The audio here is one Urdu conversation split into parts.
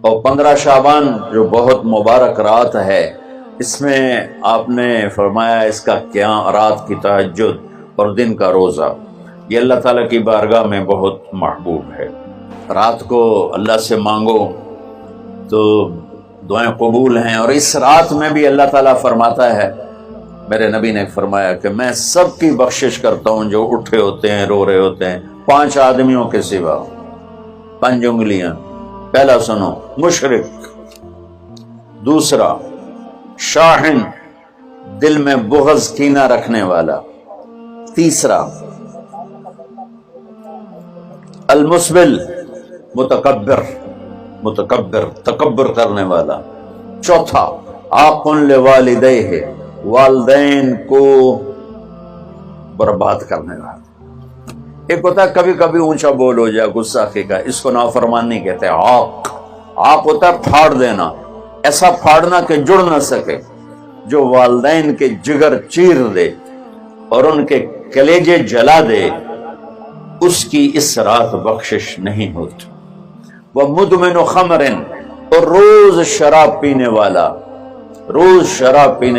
اور 15 شعبان جو بہت مبارک رات ہے، اس میں آپ نے فرمایا اس کا قیام، رات کی تہجد اور دن کا روزہ، یہ اللہ تعالیٰ کی بارگاہ میں بہت محبوب ہے۔ رات کو اللہ سے مانگو تو دعائیں قبول ہیں، اور اس رات میں بھی اللہ تعالیٰ فرماتا ہے، میرے نبی نے فرمایا کہ میں سب کی بخشش کرتا ہوں جو اٹھے ہوتے ہیں، رو رہے ہوتے ہیں، 5 آدمیوں کے سوا، 5 انگلیاں۔ پہلا سنو، مشرک، دوسرا شاحن، دل میں بغض کینہ رکھنے والا، تیسرا المسبل، متکبر تکبر کرنے والا، چوتھا عاق لوالدیہ، والدین کو برباد کرنے والا۔ ایک ہوتا ہے کبھی کبھی اونچا بول ہو جائے، گستاخی کا، اس کو نافرمانی کہتے ہیں۔ عاق ہوتا ہے پھاڑ دینا، ایسا پھاڑنا کہ جڑ نہ سکے، جو والدین کے جگر چیر دے اور ان کے کلیجے جلا دے، اس کی اس رات بخشش نہیں ہوتی۔ وہ مدمن خمر، اور روز شراب پینے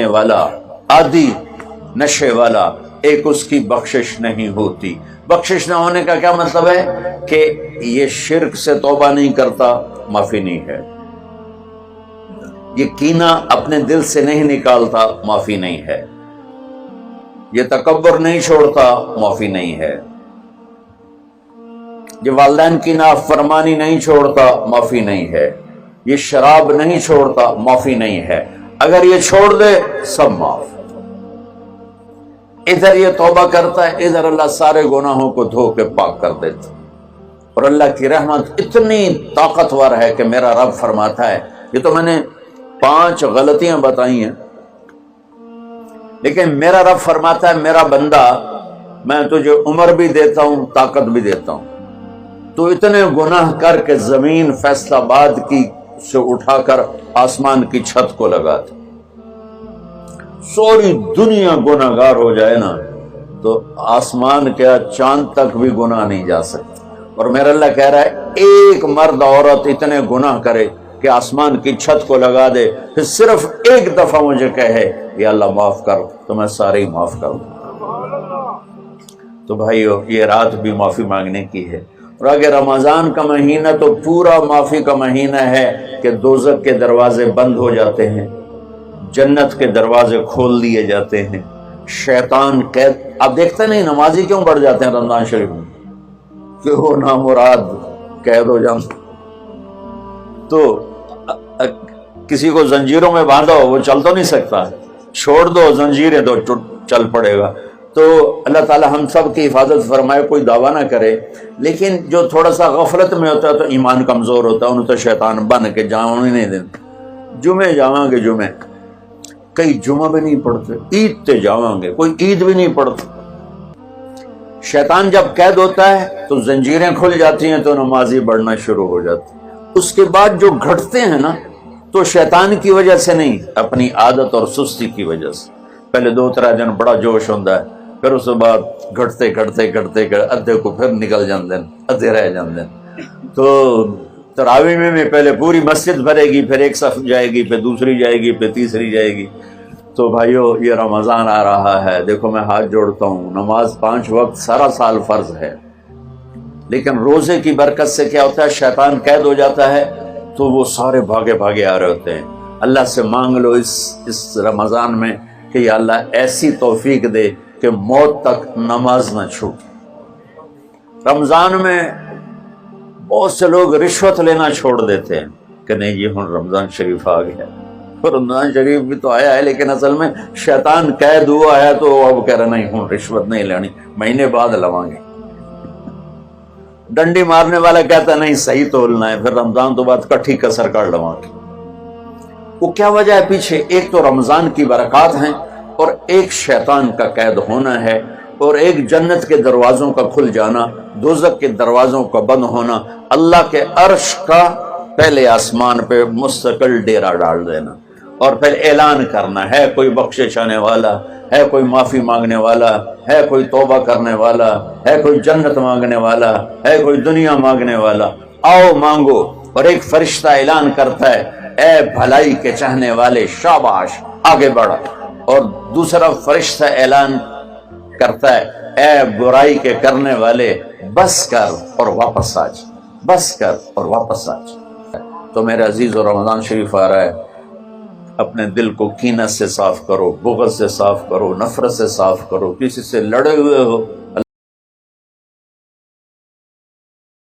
والا، عادی نشے والا، ایک اس کی بخشش نہیں ہوتی۔ بخشش نہ ہونے کا کیا مطلب ہے؟ کہ یہ شرک سے توبہ نہیں کرتا، معافی نہیں ہے، یہ کینہ اپنے دل سے نہیں نکالتا، معافی نہیں ہے، یہ تکبر نہیں چھوڑتا، معافی نہیں ہے، یہ والدین کی نافرمانی نہیں چھوڑتا، معافی نہیں ہے، یہ شراب نہیں چھوڑتا، معافی نہیں ہے۔ اگر یہ چھوڑ دے سب معاف۔ ادھر یہ توبہ کرتا ہے، ادھر اللہ سارے گناہوں کو دھو کے پاک کر دیتا، اور اللہ کی رحمت اتنی طاقتور ہے کہ میرا رب فرماتا ہے، یہ تو میں نے 5 غلطیاں بتائی ہیں، لیکن میرا رب فرماتا ہے، میرا بندہ، میں تجھے عمر بھی دیتا ہوں، طاقت بھی دیتا ہوں، تو اتنے گناہ کر کے زمین فیصل آباد کی سے اٹھا کر آسمان کی چھت کو لگا دے، سوری دنیا گناہ گار ہو جائے نا تو آسمان کیا چاند تک بھی گناہ نہیں جا سکتا، اور میرا اللہ کہہ رہا ہے ایک مرد عورت اتنے گناہ کرے کہ آسمان کی چھت کو لگا دے، پھر صرف ایک دفعہ مجھے کہے یا اللہ معاف کر، تو میں سارے ہی معاف کر دوں۔ تو بھائیو، یہ رات بھی معافی مانگنے کی ہے، اور اگر رمضان کا مہینہ تو پورا معافی کا مہینہ ہے کہ دوزخ کے دروازے بند ہو جاتے ہیں، جنت کے دروازے کھول دیے جاتے ہیں، شیطان قید، آپ دیکھتے نہیں نمازی کیوں بڑھ جاتے ہیں رمضان شریف میں؟ کہ وہ نامراد قید ہو جاتے، تو کسی کو زنجیروں میں باندھو وہ چل تو نہیں سکتا، چھوڑ دو زنجیریں تو چل پڑے گا۔ تو اللہ تعالی ہم سب کی حفاظت فرمائے، کوئی دعویٰ نہ کرے، لیکن جو تھوڑا سا غفلت میں ہوتا ہے تو ایمان کمزور ہوتا ہے، انہوں تو شیطان بن کے جاؤں نہیں دیتے، جمعے جاواں گے، جمعے کئی جمعہ بھی نہیں پڑھتے، عید تے جاواں گے، کوئی عید بھی نہیں پڑھتے۔ شیطان جب قید ہوتا ہے تو زنجیریں کھل جاتی ہیں تو نمازی بڑھنا شروع ہو جاتی، اس کے بعد جو گھٹتے ہیں نا تو شیطان کی وجہ سے نہیں، اپنی عادت اور سستی کی وجہ سے۔ پہلے 2-3 دن بڑا جوش ہوتا ہے، پھر اس کے بعد گھٹتے ادھے کو پھر نکل جاندے، ادھے رہ جاندے۔ تو تراویح میں پہلے پوری مسجد بھرے گی، پھر ایک صف جائے گی، پھر دوسری جائے گی، پھر تیسری جائے گی۔ تو بھائیو، یہ رمضان آ رہا ہے، دیکھو میں ہاتھ جوڑتا ہوں، نماز 5 وقت سارا سال فرض ہے، لیکن روزے کی برکت سے کیا ہوتا ہے، شیطان قید ہو جاتا ہے تو وہ سارے بھاگے آ رہے ہوتے ہیں۔ اللہ سے مانگ لو اس رمضان میں کہ یا اللہ ایسی توفیق دے کہ موت تک نماز نہ چھوٹ۔ رمضان میں بہت سے لوگ رشوت لینا چھوڑ دیتے ہیں کہ نہیں جی ہن رمضان شریف آ گیا، رمضان شریف بھی تو آیا ہے، لیکن اصل میں شیطان قید ہوا ہے تو اب کہہ رہے نہیں ہن رشوت نہیں لینی، مہینے بعد لواں گے۔ ڈنڈی مارنے والا کہتا نہیں صحیح تولنا ہے، پھر رمضان تو بعد کٹھی کسر کر لواں گے۔ وہ کیا وجہ ہے پیچھے؟ ایک تو رمضان کی برکات ہیں، اور ایک شیطان کا قید ہونا ہے، اور ایک جنت کے دروازوں کا کھل جانا، دوزخ کے دروازوں کا بند ہونا، اللہ کے عرش کا پہلے آسمان پہ مستقل ڈیرا ڈال دینا، اور پھر اعلان کرنا ہے کوئی بخشش آنے والا ہے، کوئی معافی مانگنے والا ہے، کوئی توبہ کرنے والا ہے، کوئی جنت مانگنے والا ہے، کوئی دنیا مانگنے والا، آؤ مانگو۔ اور ایک فرشتہ اعلان کرتا ہے اے بھلائی کے چاہنے والے شاباش آگے بڑھ، اور دوسرا فرشتہ اعلان کرتا ہے اے برائی کے کرنے والے بس کر اور واپس آ جا، بس کر اور واپس آ جا۔ تو میرے عزیز و رمضان شریف آ رہا ہے، اپنے دل کو کینت سے صاف کرو، بغض سے صاف کرو، نفرت سے صاف کرو، کسی سے لڑے ہوئے ہو